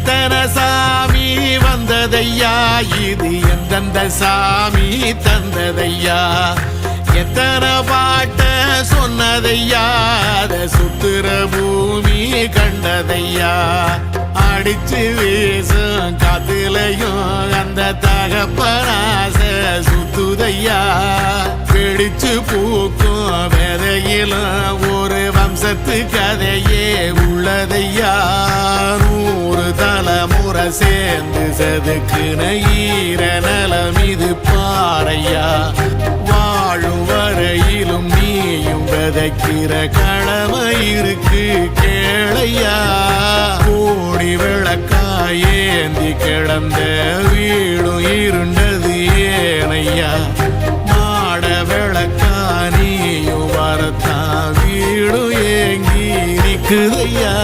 எத்தனை சாமி வந்ததையா, இது எந்தெந்த சாமி தந்ததையா, எத்தனை பாட்ட சொன்னதையா, அத சுத்துற பூமி கண்டதையா, அடிச்சு வீசும் காத்துலையும் அந்த தகப்பனாச சுத்துதையா, பிடிச்சு பூக்கும் விதையிலும் ஒரு வம்சத்து கதையே உள்ளதையா, 100 தலைமுறை சேர்ந்து செதுக்குன ஈர நலம் இது பாறையா, வாழும் வரையிலும் நீயும் விதைக்கிற கடமை இருக்கு கேளையா, கோடி விளக்காயேந்தி கிடந்த வீடும் இருண்டது ஏனையா, மாட விளக்கா நீயும் வரத்தான் வீடும் ஏங்கி நிக்குதையா.